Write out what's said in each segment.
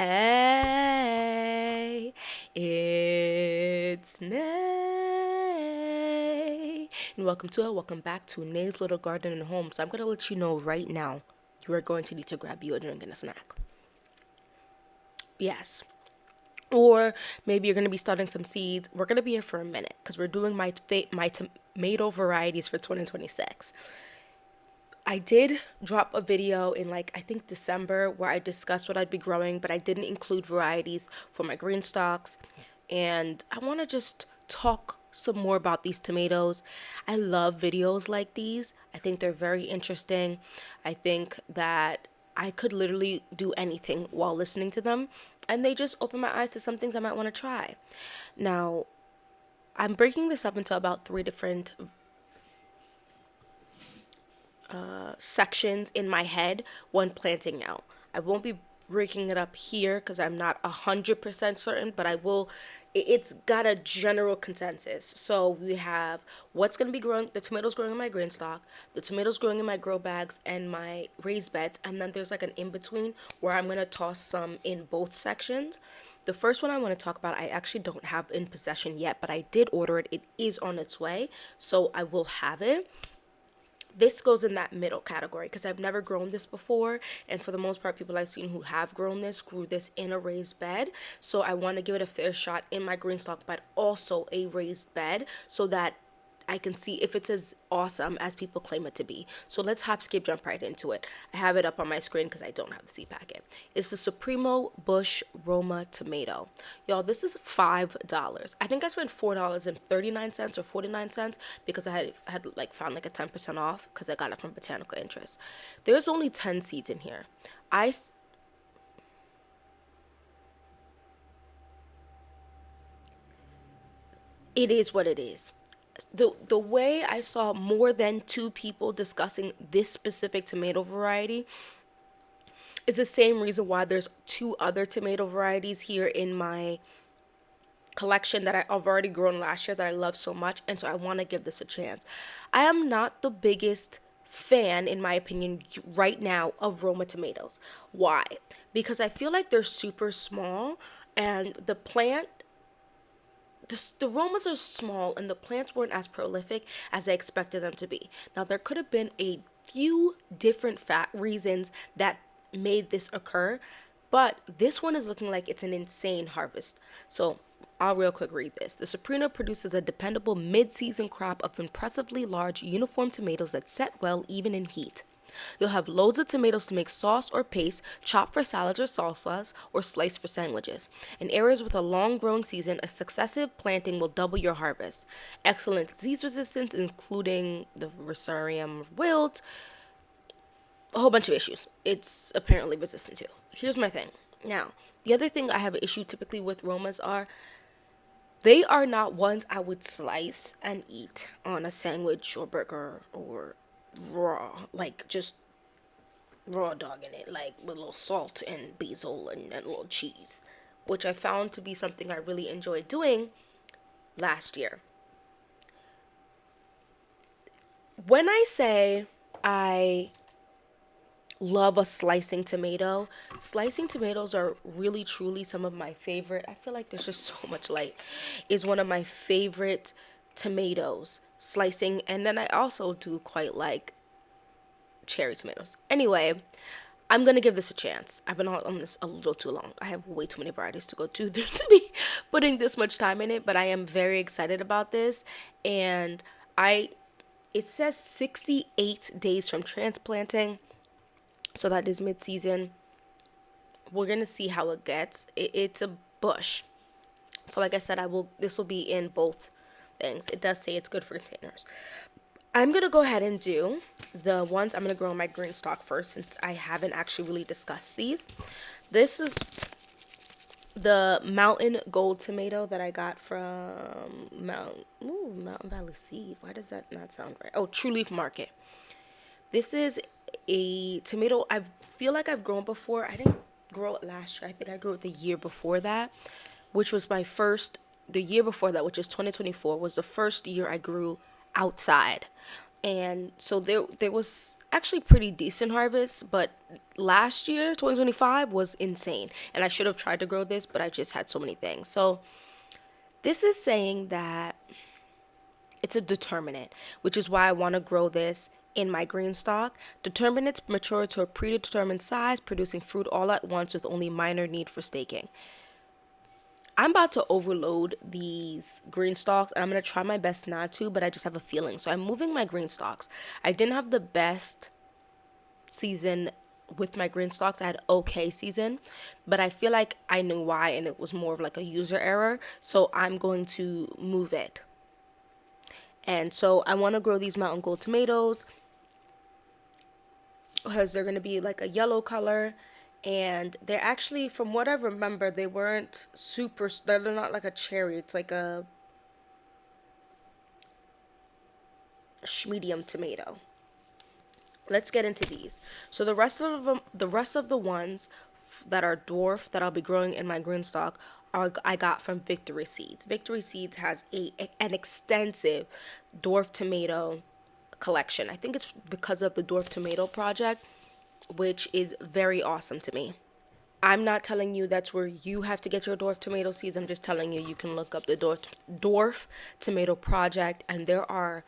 Hey, it's Nay, and welcome back to Nay's Little Garden and Home. So I'm gonna let you know right now, you are going to need to grab you a drink and a snack. Yes. Or maybe you're gonna be starting some seeds. We're gonna be here for a minute because we're doing my tomato varieties for 2026. I did drop a video in I think December where I discussed what I'd be growing, but I didn't include varieties for my green stalks. And I want to just talk some more about these tomatoes. I love videos like these. I think they're very interesting. I think that I could literally do anything while listening to them, and they just open my eyes to some things I might want to try. Now, I'm breaking this up into about three different sections in my head when planting out. I won't be breaking it up here because I'm not 100% certain, but I will. It's got a general consensus. So we have what's going to be growing, the tomatoes growing in my green stock, the tomatoes growing in my grow bags and my raised beds, and then there's like an in between where I'm going to toss some in both sections. The first one I want to talk about, I actually don't have in possession yet, but I did order it. It is on its way, so I will have it. This goes in that middle category because I've never grown this before, and for the most part people I've seen who have grown this grew this in a raised bed. So I want to give it a fair shot in my green stock, but also a raised bed, so that I can see if it's as awesome as people claim it to be. So let's hop, skip, jump right into it. I have it up on my screen because I don't have the seed packet. It's the Supremo Bush Roma tomato. Y'all, this is $5. I think I spent $4.39 or 49 cents because I had found a 10% off because I got it from Botanical Interest. There's only 10 seeds in here. It is what it is. The way I saw more than two people discussing this specific tomato variety is the same reason why there's two other tomato varieties here in my collection that I've already grown last year that I love so much, and so I want to give this a chance. I am not the biggest fan, in my opinion, right now of Roma tomatoes. Why? Because I feel like they're super small, and the Romas are small and the plants weren't as prolific as I expected them to be. Now, there could have been a few different reasons that made this occur, but this one is looking like it's an insane harvest. So I'll real quick read this. The Soprano produces a dependable mid-season crop of impressively large uniform tomatoes that set well even in heat. You'll have loads of tomatoes to make sauce or paste, chop for salads or salsas, or slice for sandwiches. In areas with a long growing season, a successive planting will double your harvest. Excellent disease resistance, including the Fusarium wilt, a whole bunch of issues it's apparently resistant to. Here's my thing. Now, the other thing I have an issue typically with Romas are they are not ones I would slice and eat on a sandwich or burger or raw, just raw dog in it, with a little salt and basil and a little cheese, which I found to be something I really enjoyed doing last year. When I say I love a slicing tomatoes are really truly some of my favorite. I feel like there's just so much light. Is one of my favorite tomatoes slicing, and then I also do quite like cherry tomatoes. Anyway, I'm gonna give this a chance. I've been on this a little too long. I have way too many varieties to go to to be putting this much time in it, but I am very excited about this. And it says 68 days from transplanting, so that is mid-season. We're gonna see how it gets. It's a bush, so like I said, this will be in both things. It does say it's good for containers. I'm gonna go ahead and do the ones I'm gonna grow in my green stock first, since I haven't actually really discussed these. This is the Mountain Gold tomato that I got from Mountain Valley Seed. Why does that not sound right? Oh, True Leaf Market. This is a tomato I feel like I've grown before. I didn't grow it last year. I think I grew it the year before that, which was the year before that, which is 2024, was the first year I grew outside. And so there was actually pretty decent harvest, but last year 2025 was insane, and I should have tried to grow this, but I just had so many things. So this is saying that it's a determinate, which is why I want to grow this in my green stock. Determinates mature to a predetermined size, producing fruit all at once with only minor need for staking. I'm about to overload these green stalks, and I'm going to try my best not to, but I just have a feeling. So I'm moving my green stalks. I didn't have the best season with my green stalks. I had okay season, but I feel like I knew why, and it was more of like a user error. So I'm going to move it. And so I want to grow these mountain gold tomatoes because they're going to be like a yellow color, and they're actually, from what I remember, they weren't super, they're not like a cherry, it's like a medium tomato. Let's get into these. So the rest of them, the rest of the ones that are dwarf that I'll be growing in my green stock are I got from Victory Seeds. Victory Seeds has an extensive dwarf tomato collection. I think it's because of the Dwarf Tomato Project, which is very awesome to me. I'm not telling you that's where you have to get your dwarf tomato seeds. I'm just telling you can look up the Dwarf Tomato Project, and there are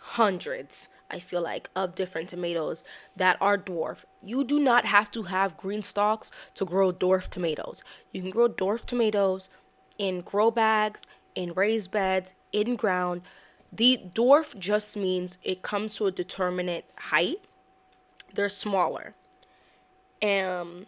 hundreds, I feel like, of different tomatoes that are dwarf. You do not have to have green stalks to grow dwarf tomatoes. You can grow dwarf tomatoes in grow bags, in raised beds, in ground. The dwarf just means it comes to a determinate height. They're smaller. Um,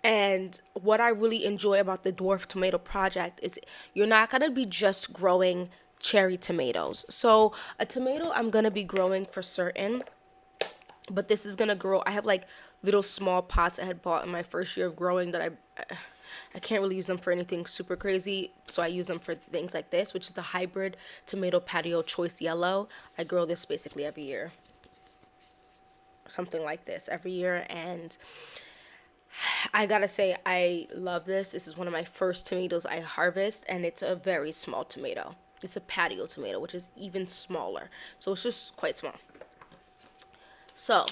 and what I really enjoy about the Dwarf Tomato Project is you're not going to be just growing cherry tomatoes. So a tomato I'm going to be growing for certain, but this is going to grow. I have like little small pots I had bought in my first year of growing that I can't really use them for anything super crazy, so I use them for things like this, which is the hybrid tomato patio choice yellow. I grow this basically every year, something like this every year, and I gotta say, I love this. This is one of my first tomatoes I harvest, and it's a very small tomato. It's a patio tomato, which is even smaller. So it's just quite small. So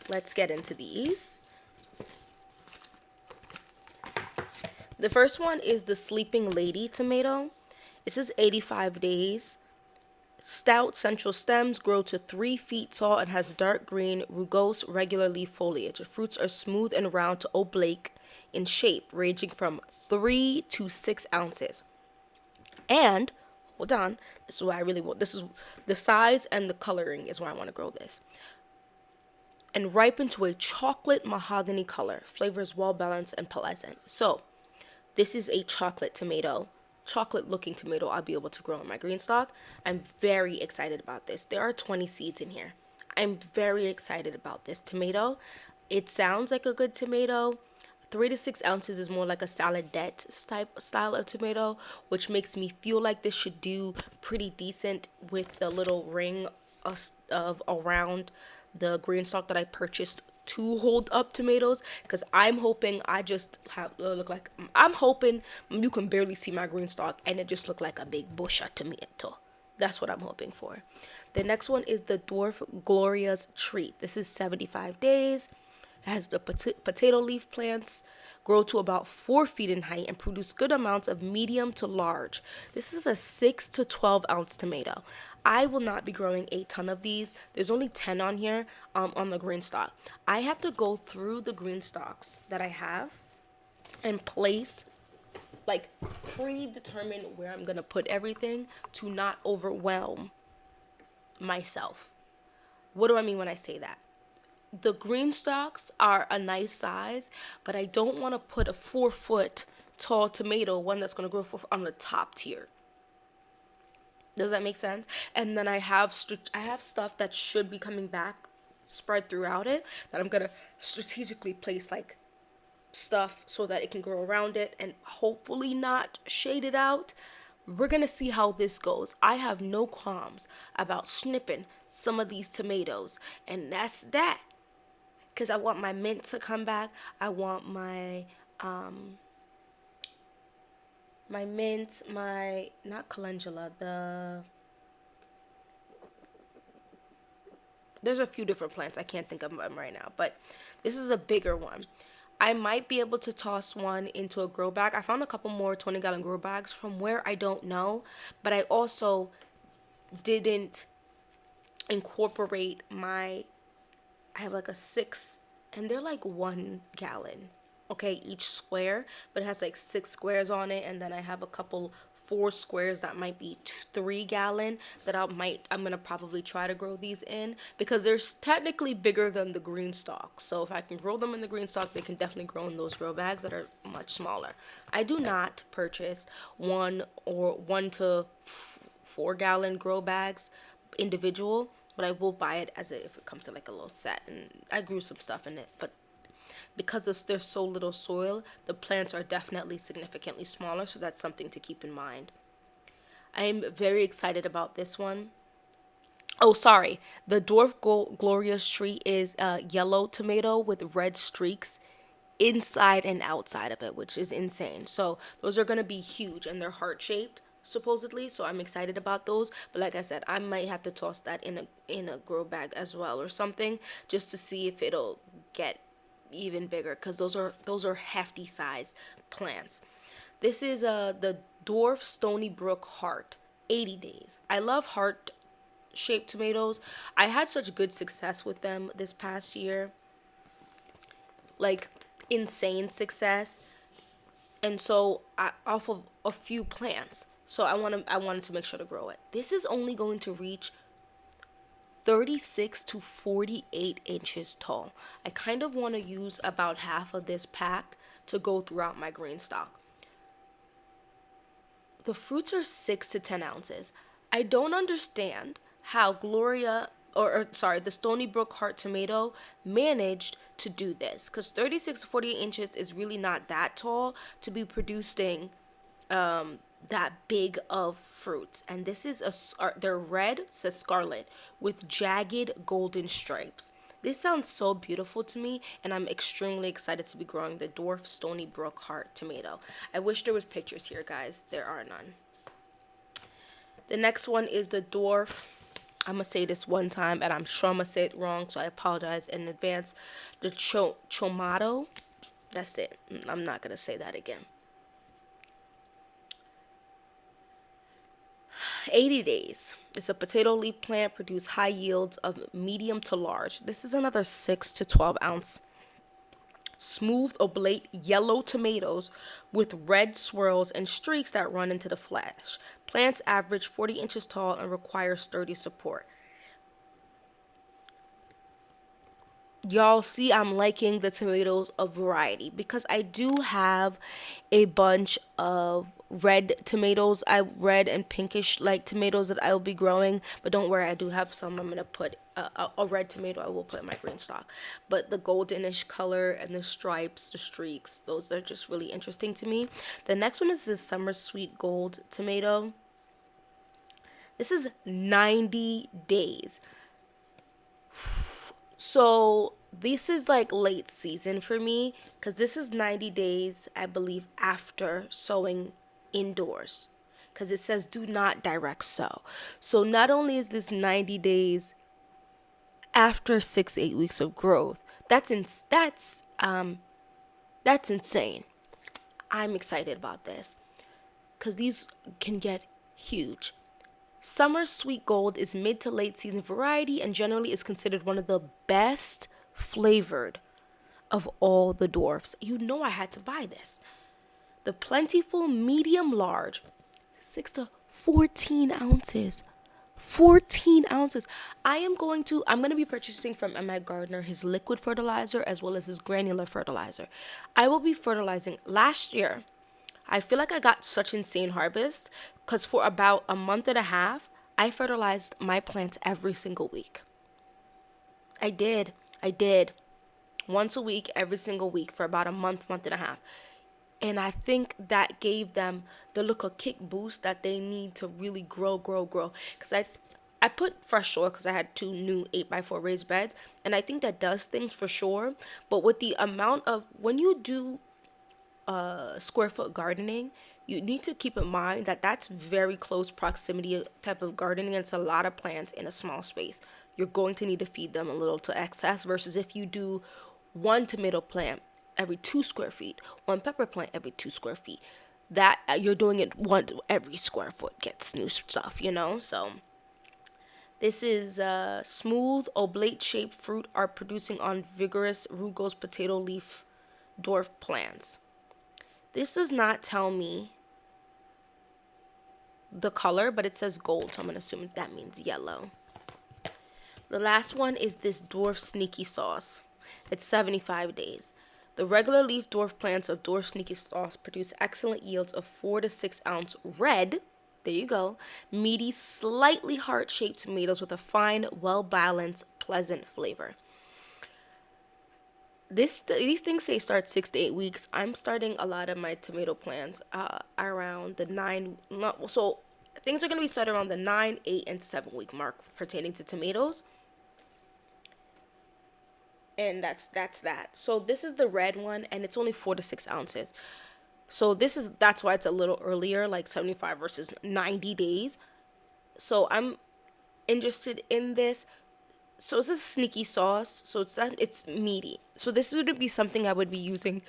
let's get into these. The first one is the Sleeping Lady tomato. This is 85 days. Stout central stems, grow to 3 feet tall, and has dark green, rugose, regular leaf foliage. The fruits are smooth and round to oblate in shape, ranging from 3 to 6 ounces. And, hold on, this is what I really want. This is the size and the coloring is why I want to grow this. And ripen to a chocolate mahogany color. Flavor is well balanced and pleasant. So, this is a chocolate tomato. Chocolate looking tomato I'll be able to grow in my green stock. I'm very excited about this. There are 20 seeds in here. I'm very excited about this tomato. It sounds like a good tomato. 3 to 6 ounces is more like a saladette type style of tomato, which makes me feel like this should do pretty decent with the little ring of around the green stock that I purchased to hold up tomatoes, because I'm hoping I just have look like, I'm hoping you can barely see my green stalk and it just look like a big bush of tomato. That's what I'm hoping for. The next one is the Dwarf Gloria's Treat. This is 75 days. It has the potato leaf plants, grow to about 4 feet in height, and produce good amounts of medium to large. This is a 6 to 12 ounce tomato. I will not be growing a ton of these. There's only 10 on here on the green stock. I have to go through the green stocks that I have and place, like, predetermine where I'm going to put everything to not overwhelm myself. What do I mean when I say that? The green stalks are a nice size, but I don't want to put a 4-foot tall tomato, one that's going to grow on the top tier. Does that make sense? And then I have stuff that should be coming back spread throughout it that I'm going to strategically place like stuff so that it can grow around it and hopefully not shade it out. We're going to see how this goes. I have no qualms about snipping some of these tomatoes, and that's that. Because I want my mint to come back. I want my mint, my, not calendula, There's a few different plants. I can't think of them right now, but this is a bigger one. I might be able to toss one into a grow bag. I found a couple more 20-gallon grow bags from where I don't know, but I also didn't incorporate my, I have like a 6, and they're like 1 gallon, okay, each square, but it has like 6 squares on it, and then I have a couple 4 squares that might be 3 gallon that I'm gonna probably try to grow these in, because they're technically bigger than the green stalk. So if I can grow them in the green stalk, they can definitely grow in those grow bags that are much smaller. I do not purchase 1 to 4 gallon grow bags individual, but I will buy it as if it comes to like a little set, and I grew some stuff in it, but because there's so little soil, the plants are definitely significantly smaller, so that's something to keep in mind. I am very excited about this one. Oh, sorry. The Dwarf Glorious tree is a yellow tomato with red streaks inside and outside of it, which is insane. So those are going to be huge, and they're heart shaped supposedly, so I'm excited about those. But like I said, I might have to toss that in a grow bag as well or something, just to see if it'll get even bigger, because those are hefty size plants. This is the Dwarf Stony Brook Heart, 80 days. I love heart shaped tomatoes. I had such good success with them this past year, like insane success, and so off of a few plants. So I wanted to make sure to grow it. This is only going to reach 36 to 48 inches tall. I kind of want to use about half of this pack to go throughout my green stock. The fruits are 6 to 10 ounces. I don't understand how the Stony Brook Heart tomato managed to do this, because 36 to 48 inches is really not that tall to be producing that big of fruits. And this is they're red, says scarlet, with jagged golden stripes. This sounds so beautiful to me, and I'm extremely excited to be growing the Dwarf Stony Brook Heart tomato. I wish there was pictures here, guys. There are none. The next one is the Dwarf. I'm gonna say this one time, and I'm sure I'm gonna say it wrong, so I apologize in advance. The Tomato. That's it. I'm not gonna say that again. 80 days. It's a potato leaf plant, produce high yields of medium to large. This is another 6 to 12 ounce. Smooth, oblate, yellow tomatoes with red swirls and streaks that run into the flesh. Plants average 40 inches tall and require sturdy support. Y'all see, I'm liking the tomatoes of variety, because I do have a bunch of red tomatoes, red and pinkish like tomatoes that I will be growing. But don't worry, I do have some. I'm gonna put a red tomato I will put in my green stock. But the goldenish color and the stripes, the streaks, those are just really interesting to me. The next one is this Summer Sweet Gold tomato. This is 90 days. So this is like late season for me, because this is 90 days, I believe, after sowing indoors, because it says do not direct sow. So not only is this 90 days after 6-8 weeks of growth, that's insane. I'm excited about this, because these can get huge. Summer Sweet Gold is mid to late season variety and generally is considered one of the best flavored of all the dwarfs. You know I had to buy this. The plentiful medium large, 6 to 14 ounces. 14 ounces. I'm going to be purchasing from M.I. Gardner his liquid fertilizer as well as his granular fertilizer. I will be fertilizing. Last year, I feel like I got such insane harvest, because for about a month and a half, I fertilized my plants every single week. I did. Once a week, every single week for about a month and a half. And I think that gave them the little kick boost that they need to really grow. Because I put fresh soil because I had 2 new 8x4 raised beds. And I think that does things for sure. But with the amount of, when you do square foot gardening, you need to keep in mind that that's very close proximity type of gardening. It's a lot of plants in a small space. you're going to need to feed them a little to excess, versus if you do one tomato plant every 2 square feet, one pepper plant every 2 square feet, that you're doing it one every square foot gets new stuff, you know. So this is smooth oblate shaped fruit are producing on vigorous rugose potato leaf dwarf plants. This does not tell me the color, but it says gold, so I'm gonna assume that means yellow. The last one is this dwarf sneaky sauce. It's 75 days. The regular leaf dwarf plants of dwarf sneaky sauce produce excellent yields of 4 to 6 ounce red, there you go, meaty, slightly heart-shaped tomatoes with a fine, well-balanced, pleasant flavor. These things say start 6 to 8 weeks. I'm starting a lot of my tomato plants around the 9. So things are going to be started around the 9, 8, and 7 week mark pertaining to tomatoes. And that's that. So this is the red one, and it's only 4 to 6 ounces. So that's why it's a little earlier, like 75 versus 90 days. So I'm interested in this. So it's a sneaky sauce, so it's meaty. So this would be something I would be using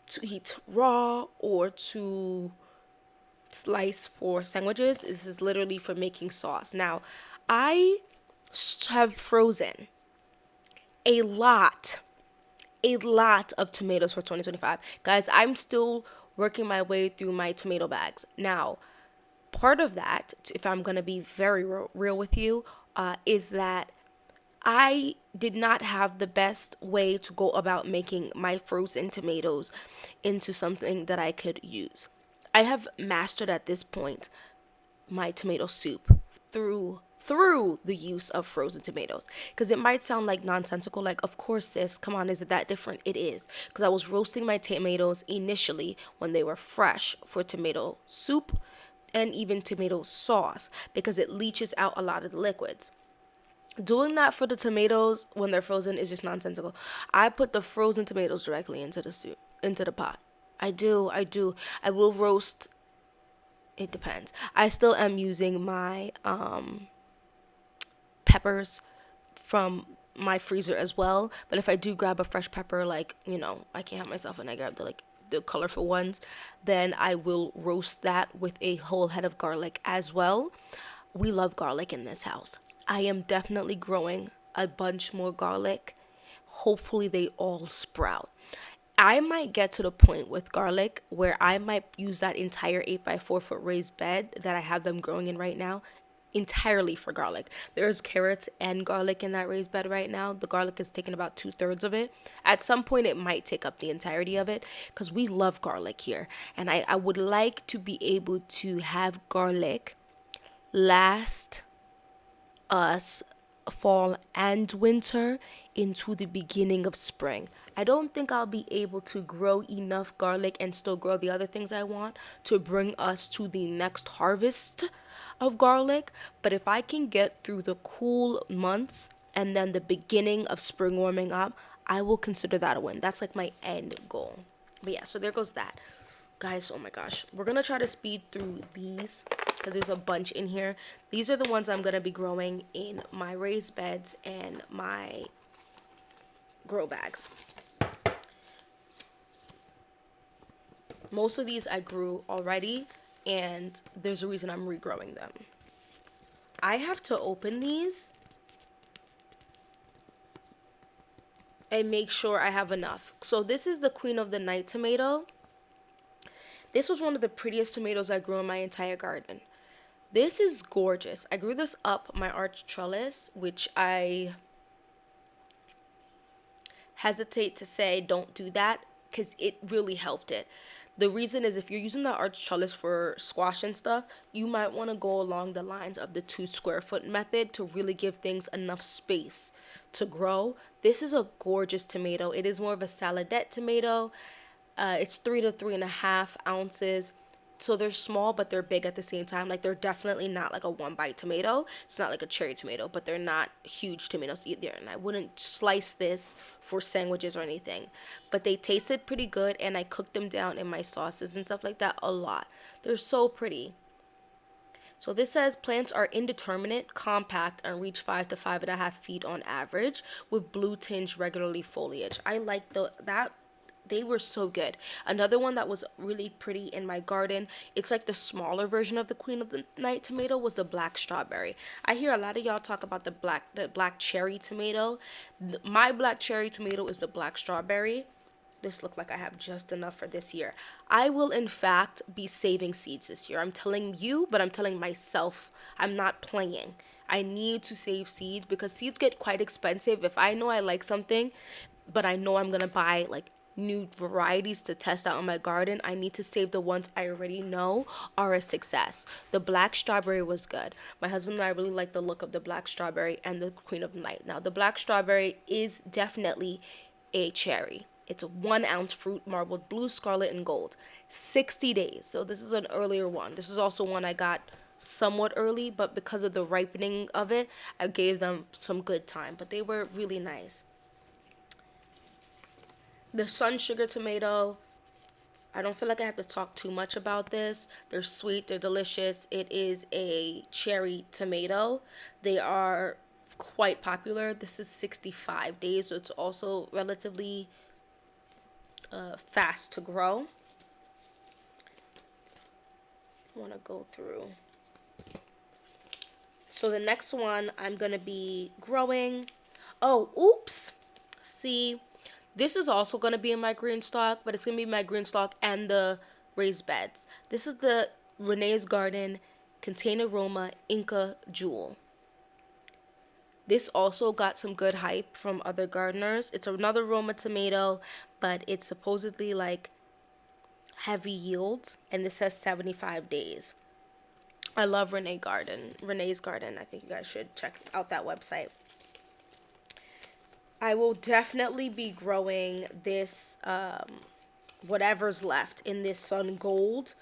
to eat raw or to slice for sandwiches. This is literally for making sauce. Now, I have frozen a lot of tomatoes for 2025. Guys, I'm still working my way through my tomato bags. Now, part of that, if I'm going to be very real with you, is that I did not have the best way to go about making my frozen tomatoes into something that I could use. I have mastered at this point my tomato soup through the use of frozen tomatoes, because it might sound like nonsensical, like, of course sis, come on, is it that different? It is, because I was roasting my tomatoes initially when they were fresh for tomato soup and even tomato sauce, because it leaches out a lot of the liquids. Doing that for the tomatoes when they're frozen is just nonsensical. I put the frozen tomatoes directly into the soup, into the pot. I do. I will roast. It depends. I still am using my peppers from my freezer as well. But if I do grab a fresh pepper, like, you know, I can't help myself and I grab the colorful ones, then I will roast that with a whole head of garlic as well. We love garlic in this house. I am definitely growing a bunch more garlic. Hopefully they all sprout. I might get to the point with garlic where I might use that entire 8x4 foot raised bed that I have them growing in right now entirely for garlic. There's carrots and garlic in that raised bed right now. The garlic is taking about 2/3 of it. At some point it might take up the entirety of it, because we love garlic here. And I would like to be able to have garlic last us fall and winter into the beginning of spring. I don't think I'll be able to grow enough garlic and still grow the other things I want to bring us to the next harvest of garlic. But if I can get through the cool months and then the beginning of spring warming up, I will consider that a win. That's like my end goal. But yeah, so there goes that. Guys, oh my gosh. We're going to try to speed through these because there's a bunch in here. These are the ones I'm going to be growing in my raised beds and my grow bags. Most of these I grew already, and there's a reason I'm regrowing them. I have to open these and make sure I have enough. So this is the Queen of the Night tomato. This was one of the prettiest tomatoes I grew in my entire garden. This is gorgeous. I grew this up my arch trellis, which I hesitate to say don't do that because it really helped it. The reason is if you're using the arch trellis for squash and stuff, you might want to go along the lines of the 2 square foot method to really give things enough space to grow. This is a gorgeous tomato. It is more of a saladette tomato. It's 3 to 3.5 ounces. So they're small, but they're big at the same time. Like, they're definitely not like a one bite tomato. It's not like a cherry tomato, but they're not huge tomatoes either. And I wouldn't slice this for sandwiches or anything. But they tasted pretty good, and I cooked them down in my sauces and stuff like that a lot. They're so pretty. So this says plants are indeterminate, compact, and reach 5 to 5.5 feet on average, with blue tinge regularly foliage. I like that. They were so good. Another one that was really pretty in my garden, it's like the smaller version of the Queen of the Night tomato, was the black strawberry. I hear a lot of y'all talk about the black cherry tomato. My black cherry tomato is the black strawberry. This look like I have just enough for this year. I will in fact be saving seeds this year. I'm telling you, but I'm telling myself. I'm not playing. I need to save seeds because seeds get quite expensive. If I know I like something, but I know I'm gonna buy like new varieties to test out in my garden, I need to save the ones I already know are a success. The black strawberry was good. My husband and I really like the look of the black strawberry and the Queen of the Night. Now the black strawberry is definitely a cherry. It's a 1 ounce fruit, marbled blue, scarlet, and gold. 60 days. So this is an earlier one. This is also one I got somewhat early, but because of the ripening of it, I gave them some good time. But they were really nice. The sun sugar tomato, I don't feel like I have to talk too much about this. They're sweet, they're delicious. It is a cherry tomato. They are quite popular. This is 65 days, so it's also relatively fast to grow. I want to go through. So the next one I'm going to be growing. Oh, oops. See, this is also going to be in my green stock, but it's going to be my green stock and the raised beds. This is the Renee's Garden Container Roma Inca Jewel. This also got some good hype from other gardeners. It's another Roma tomato, but it's supposedly like heavy yields, and this has 75 days. I love Renee's Garden. I think you guys should check out that website. I will definitely be growing this, whatever's left in this Sun Gold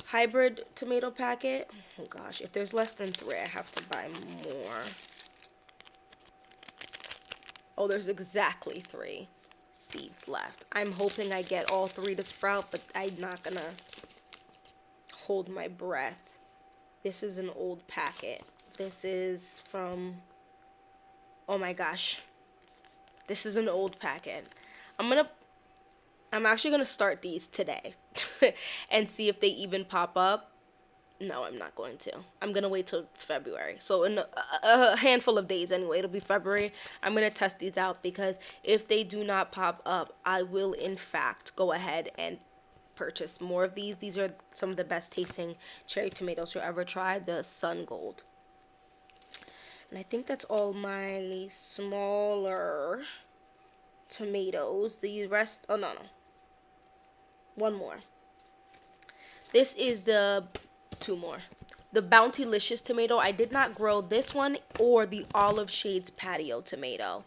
hybrid tomato packet. Oh gosh, if there's less than 3, I have to buy more. Oh, there's exactly 3 seeds left. I'm hoping I get all 3 to sprout, but I'm not gonna hold my breath. This is an old packet. This is from, oh my gosh, this is an old packet. I'm actually gonna start these today and see if they even pop up. No, I'm not going to. I'm gonna wait till February. So in a handful of days anyway, it'll be February. I'm gonna test these out, because if they do not pop up, I will in fact go ahead and purchase more of these. These are some of the best tasting cherry tomatoes you'll ever try, the Sun Gold. And I think that's all my smaller tomatoes. The rest, oh no. One more. This is the 2 more. The Bountylicious tomato. I did not grow this one or the Olive Shades Patio tomato.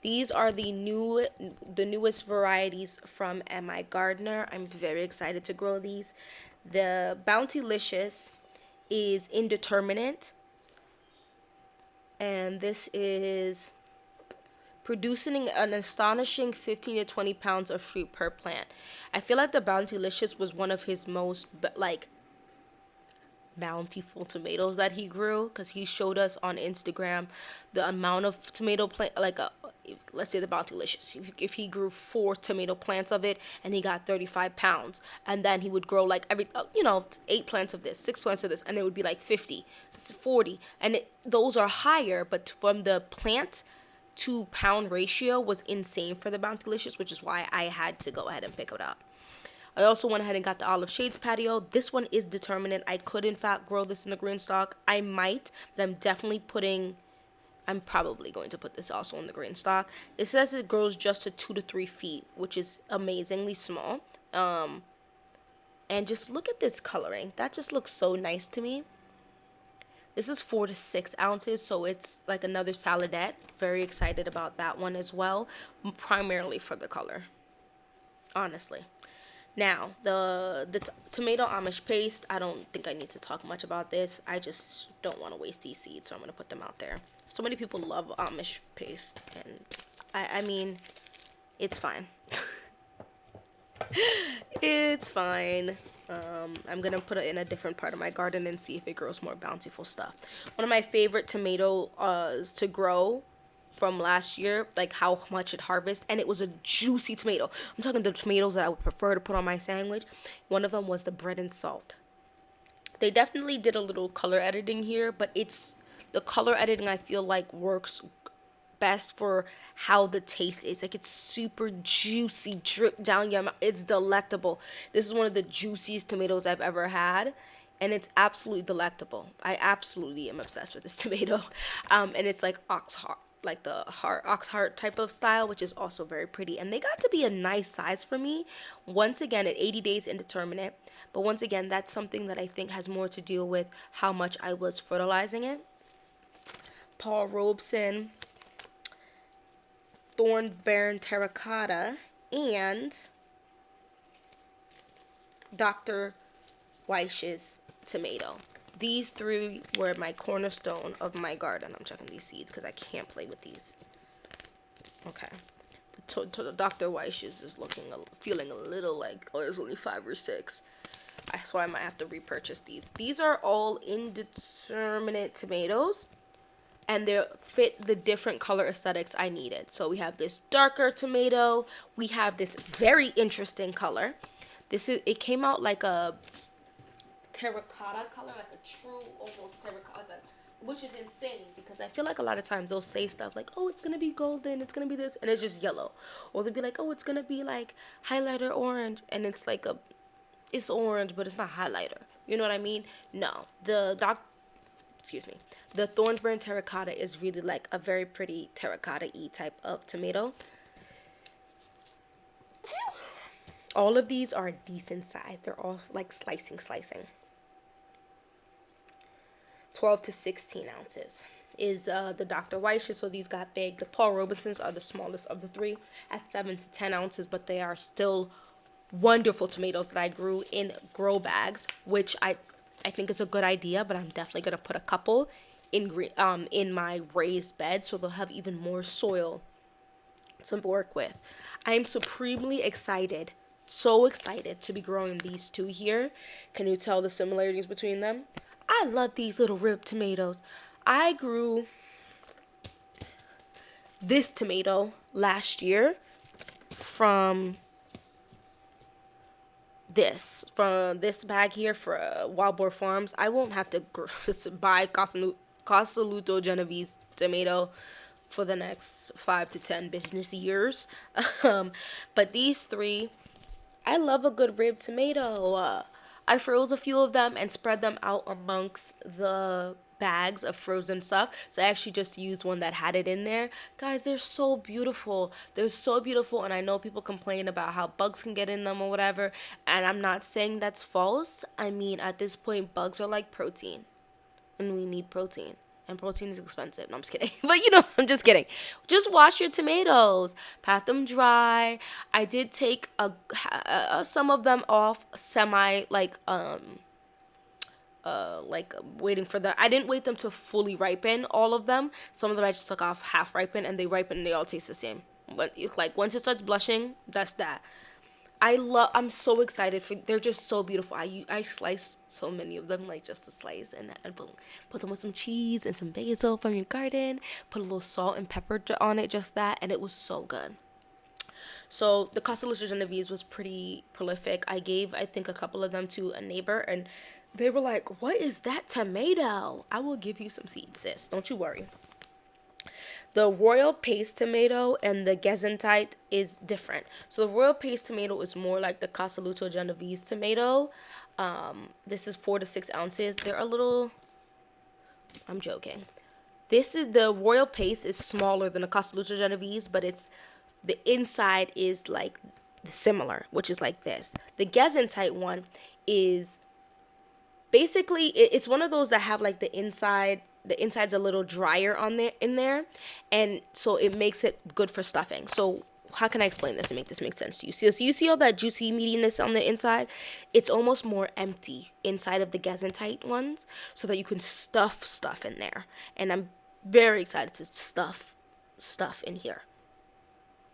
These are the newest varieties from MI Gardener. I'm very excited to grow these. The Bountylicious is indeterminate, and this is producing an astonishing 15 to 20 pounds of fruit per plant. I feel like the Bountylicious was one of his most bountiful tomatoes that he grew, because he showed us on Instagram the amount of tomato plant, let's say the Bountylicious, if he grew 4 tomato plants of it and he got 35 pounds, and then he would grow like 8 plants of this, 6 plants of this, and it would be like 50, 40, and those are higher, but from the plant to pound ratio was insane for the Bountylicious, which is why I had to go ahead and pick it up. I also went ahead and got the Olive Shades Patio. This one is determinate. I could in fact grow this in the green stock. I might, but I'm probably going to put this also in the green stock. It says it grows just to 2 to 3 feet, which is amazingly small. And just look at this coloring. That just looks so nice to me. This is 4 to 6 ounces, so it's like another saladette. Very excited about that one as well, primarily for the color, honestly. Now, the tomato Amish paste, I don't think I need to talk much about this. I just don't want to waste these seeds, so I'm going to put them out there. So many people love Amish paste, and I mean, it's fine. It's fine. I'm gonna put it in a different part of my garden and see if it grows more bountiful stuff. One of my favorite tomatoes to grow from last year, like how much it harvest, and it was a juicy tomato. I'm talking the tomatoes that I would prefer to put on my sandwich. One of them was the bread and salt. They definitely did a little color editing here, but it's the color editing I feel like works best for how the taste is. Like it's super juicy, drip down your mouth. It's delectable. This is one of the juiciest tomatoes I've ever had, and it's absolutely delectable. I absolutely am obsessed with this tomato. And it's like ox heart, like the heart ox heart type of style, which is also very pretty. And they got to be a nice size for me. Once again, at 80 days indeterminate. But once again, that's something that I think has more to do with how much I was fertilizing it. Paul Robeson, Thornbairn Terracotta, and Dr. Weich's tomato. These three were my cornerstone of my garden. I'm checking these seeds because I can't play with these. Okay. Dr. Weich's is feeling a little like, oh, there's only 5 or 6. So I might have to repurchase these. These are all indeterminate tomatoes, and they fit the different color aesthetics I needed. So we have this darker tomato. We have this very interesting color. It came out like a terracotta color, like a true almost terracotta, which is insane because I feel like a lot of times they'll say stuff like, oh, it's gonna be golden, it's gonna be this, and it's just yellow. Or they'll be like, oh, it's gonna be like highlighter orange, and it's like it's orange, but it's not highlighter. You know what I mean? No, the Thornburn terracotta is really like a very pretty terracotta-y type of tomato. All of these are a decent size. They're all like slicing. 12 to 16 ounces is the Dr. Weich's, so these got big. The Paul Robesons are the smallest of the three at 7 to 10 ounces, but they are still wonderful tomatoes that I grew in grow bags, which I think is a good idea, but I'm definitely gonna put a couple in my raised bed so they'll have even more soil to work with. I am supremely excited, so excited to be growing these two here. Can you tell the similarities between them? I love these little rib tomatoes. I grew this tomato last year from this bag here for Wild Boar Farms. I won't have to buy Casaluto Genovese tomato for the next 5 to 10 business years. But these three, I love a good rib tomato. I froze a few of them and spread them out amongst the bags of frozen stuff. So I actually just used one that had it in there. Guys, they're so beautiful. They're so beautiful, and I know people complain about how bugs can get in them or whatever, and I'm not saying that's false. I mean, at this point, bugs are like protein, and we need protein. And protein is expensive. No, I'm just kidding. But I'm just kidding. Just wash your tomatoes. Pat them dry. I did take some of them off waiting for I didn't wait them to fully ripen, all of them. Some of them I just took off half ripen, and they ripen and they all taste the same. But once it starts blushing, that's that. I'm so excited they're just so beautiful. I slice so many of them, like just a slice, and put them with some cheese and some basil from your garden, put a little salt and pepper on it, just that, and it was so good. So the Casaluto Genovese was pretty prolific. I gave, I think, a couple of them to a neighbor, and they were like, what is that tomato? I will give you some seeds, sis. Don't you worry. The Royal Paste tomato and the Gesundheit is different. So the Royal Paste tomato is more like the Casaluto Genovese tomato. This is 4 to 6 ounces. They're a little, I'm joking. The Royal Paste is smaller than the Casaluto Genovese, but the inside is like similar, which is like this. The Gesundheit one is basically, it's one of those that have like the inside's a little drier in there, and so it makes it good for stuffing. So how can I explain this and make this make sense to you? So you see all that juicy meatiness on the inside? It's almost more empty inside of the Gesundheit ones, so that you can stuff in there. And I'm very excited to stuff in here.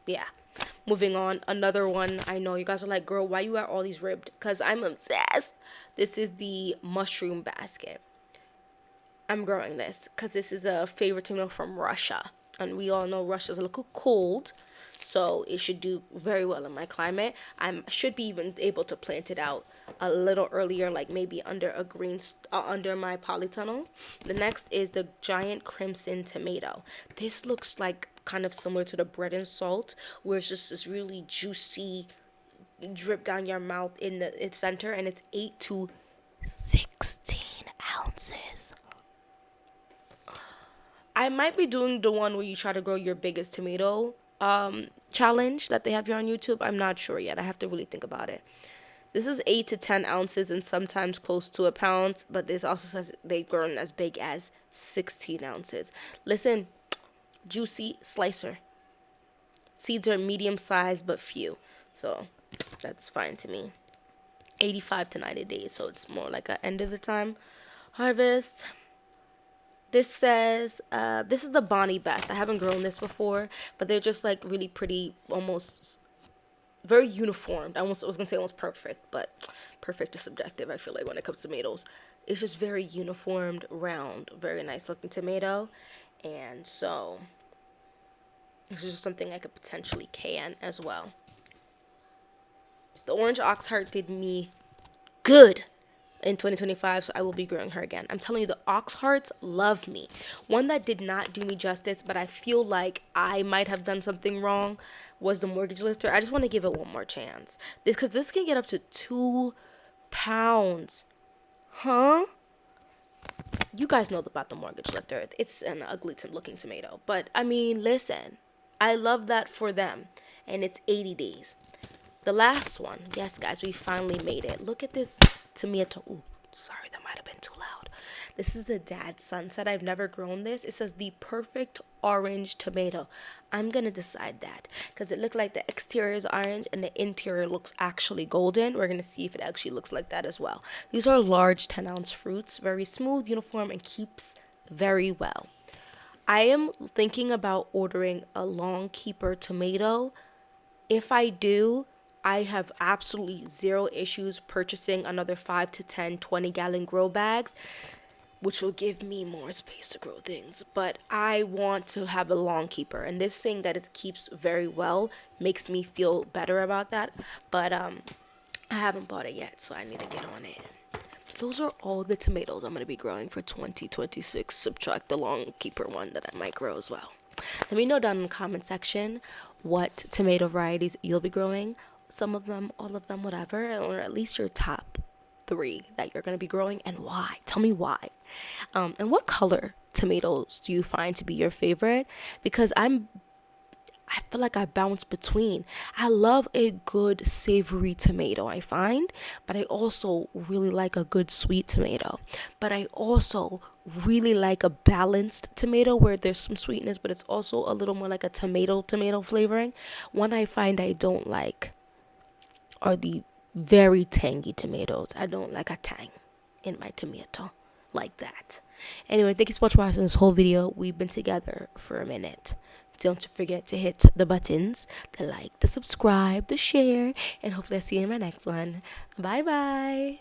Yeah. Moving on, another one. I know you guys are like, girl, why you got all these ribbed? Because I'm obsessed. This is the mushroom basket. I'm growing this because this is a favorite tomato from Russia. And we all know Russia's a little cold. So it should do very well in my climate. I should be even able to plant it out a little earlier, like maybe under a under my polytunnel. The next is the giant crimson tomato. This looks like kind of similar to the bread and salt, where it's just this really juicy drip down your mouth in the its center, and it's 8 to 16 ounces. I might be doing the one where you try to grow your biggest tomato challenge that they have here on YouTube. I'm not sure yet. I have to really think about it. This is 8 to 10 ounces and sometimes close to a pound, but this also says they've grown as big as 16 ounces. Listen, juicy slicer. Seeds are medium sized but few, so that's fine to me. 85 to 90 days, so it's more like a end of the time harvest. This says, this is the Bonnie Best. I haven't grown this before, but they're just like really pretty, almost very uniformed. I was gonna say almost perfect, but perfect is subjective, I feel like, when it comes to tomatoes. It's just very uniformed, round, very nice looking tomato. And so this is just something I could potentially can as well. The orange ox heart did me good in 2025, so I will be growing her again. I'm telling you, the ox hearts love me. One that did not do me justice, but I feel like I might have done something wrong, was the mortgage lifter. I just want to give it one more chance. Because this can get up to 2 pounds. Huh? You guys know about the mortgage lifter. It's an ugly looking tomato. But, I mean, listen. I love that for them. And it's 80 days. The last one. Yes, guys, we finally made it. Look at this tomato. Ooh, sorry, that might have been too loud. This is the Dad Sunset. I've never grown this. It says the perfect orange tomato. I'm going to decide that because it looked like the exterior is orange and the interior looks actually golden. We're going to see if it actually looks like that as well. These are large 10-ounce fruits, very smooth, uniform, and keeps very well. I am thinking about ordering a long keeper tomato. If I do, I have absolutely zero issues purchasing another 5 to 10 20-gallon grow bags, which will give me more space to grow things. But I want to have a long keeper, and this saying that it keeps very well makes me feel better about that. But I haven't bought it yet, so I need to get on it. Those are all the tomatoes I'm going to be growing for 2026. Subtract the long keeper one that I might grow as well. Let me know down in the comment section what tomato varieties you'll be growing. Some of them, all of them, whatever, or at least your top 3 that you're going to be growing, and why. Tell me why. And what color tomatoes do you find to be your favorite? Because I feel like I bounce between. I love a good savory tomato, I find, but I also really like a good sweet tomato. But I also really like a balanced tomato where there's some sweetness, but it's also a little more like a tomato flavoring. One I find I don't like are the very tangy tomatoes. I don't like a tang in my tomato like that. Anyway, thank you so much for watching this whole video. We've been together for a minute. Don't forget to hit the buttons, the like, the subscribe, the share, and hopefully I'll see you in my next one. Bye bye.